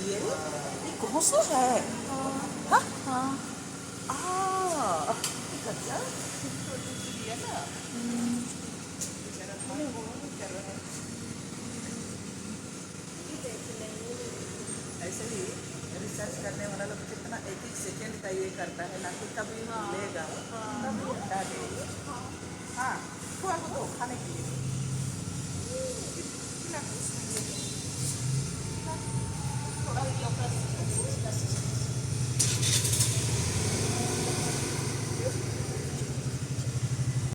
ये घोंसला है। हाँ गजब छोटी चिड़िया ना। ऐसे ही रिसर्च करने वाला लोग कितना एक एक सेकेंड का ये करता है ना कि कभी लेगा कभी हटा देगा। हाँ थोड़ा को दो खाने के लिए।